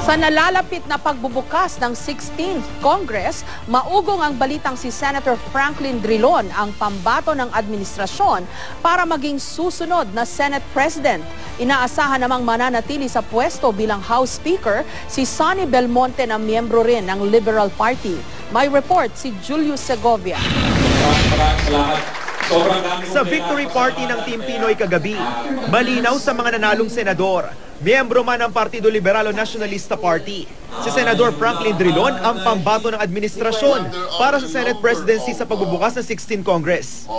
Sa nalalapit na pagbubukas ng 16th Congress, maugong ang balitang si Senator Franklin Drilon ang pambato ng administrasyon para maging susunod na Senate President. Inaasahan namang mananatili sa pwesto bilang House Speaker si Sonny Belmonte na miyembro rin ng Liberal Party. May report si Julius Segovia. Sa victory party ng Team Pinoy kagabi, malinaw sa mga nanalong senador, miyembro man ng Partido Liberal o Nacionalista Party. Si Senador Franklin Drilon ang pambato ng administrasyon para sa Senate Presidency sa pagbubukas ng 16th Congress.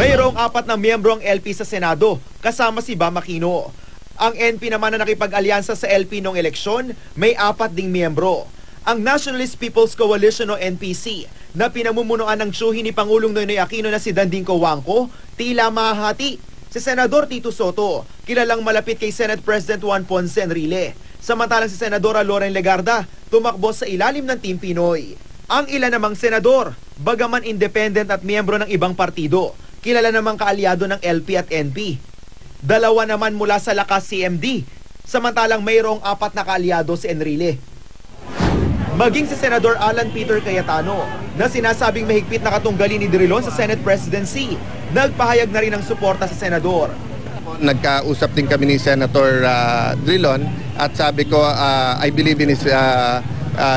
Mayroong 4 na miyembro ang LP sa Senado, kasama si Bam Aquino. Ang NP naman na nakipag-alyansa sa LP noong eleksyon, may 4 ding miyembro. Ang Nationalist People's Coalition o NPC na pinamumunuan ng tiyuhin ni Pangulong Noynoy Aquino na si Danding Cojuangco, tila mahati. Si Senador Tito Soto, kilalang malapit kay Senate President Juan Ponce Enrile. Samantalang si Senadora Loren Legarda, tumakbo sa ilalim ng Team Pinoy. Ang ilan namang senador, bagaman independent at miyembro ng ibang partido, kilala namang kaalyado ng LP at NP. 2 naman mula sa Lakas CMD, samantalang mayroong 4 na kaalyado si Enrile. Maging si Senador Alan Peter Cayetano na sinasabing mahigpit na katunggali ni Drilon sa Senate Presidency, nagpahayag na rin ng suporta sa senador. Nagkausap din kami ni Senator Drilon at sabi ko, I believe in his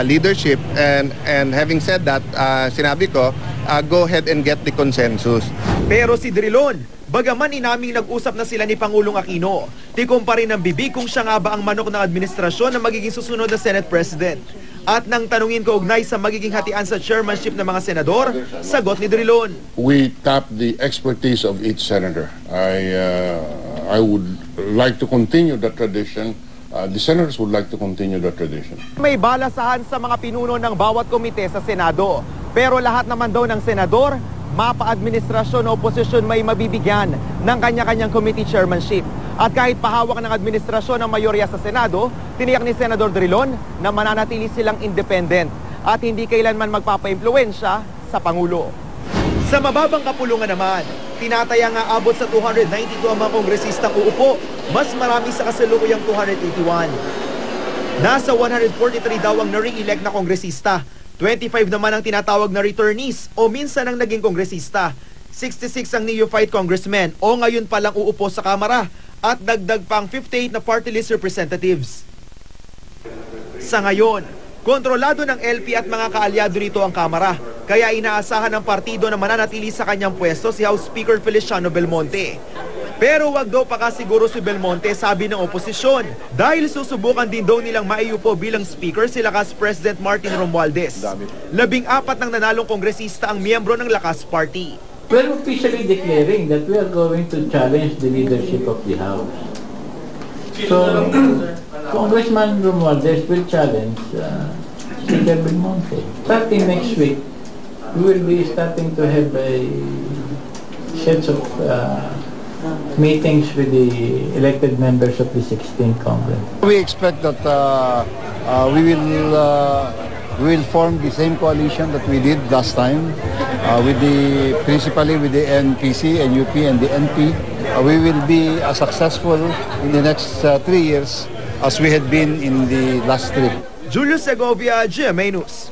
leadership, and having said that, sinabi ko, go ahead and get the consensus. Pero si Drilon, bagaman inaming nag-usap na sila ni Pangulong Aquino, tikom pa rin ang bibig kung siya nga ba ang manok ng administrasyon na magiging susunod na Senate President. At nang tanungin ko ugnay sa magiging hatian sa chairmanship ng mga senador, sagot ni Drilon. We tap the expertise of each senator. I would like to continue that tradition. The senators would like to continue that tradition. May balasahan sa mga pinuno ng bawat komite sa Senado. Pero lahat naman daw ng senador, mapa-administrasyon o oposisyon may mabibigyan ng kanya-kanyang committee chairmanship. At kahit pahawak ng administrasyon ng mayorya sa Senado, tiniyak ni Senador Drilon na mananatili silang independent at hindi kailanman magpapa-impluwensya sa Pangulo. Sa mababang kapulungan naman, tinataya nga abot sa 292 ang mga kongresistang uupo, mas marami sa kasalukuyang 281. Nasa 143 daw ang na-re-elect na kongresista, 25 naman ang tinatawag na returnees o minsan ang naging kongresista, 66 ang neophyte congressmen o ngayon palang uupo sa Kamara, at dagdag pang 58 na party list representatives. Sa ngayon, kontrolado ng LP at mga kaalyado nito ang Kamara, kaya inaasahan ng partido na mananatili sa kanyang pwesto si House Speaker Feliciano Belmonte. Pero wag daw pakasiguro si Belmonte, sabi ng oposisyon, dahil susubukan din daw nilang maiupo bilang speaker si Lakas President Martin Romualdez. 14 ng nanalong kongresista ang miyembro ng Lakas Party. We're officially declaring that we are going to challenge the leadership of the House. So, Congressman Romualdez will challenge Speaker Belmonte. Starting next week, we will be starting to have a set of meetings with the elected members of the 16th Congress. We expect that we will form the same coalition that we did last time, principally with the NPC, NUP, and the NP. We will be successful in the next 3 years as we had been in the last 3. Julius Segovia, GMA News.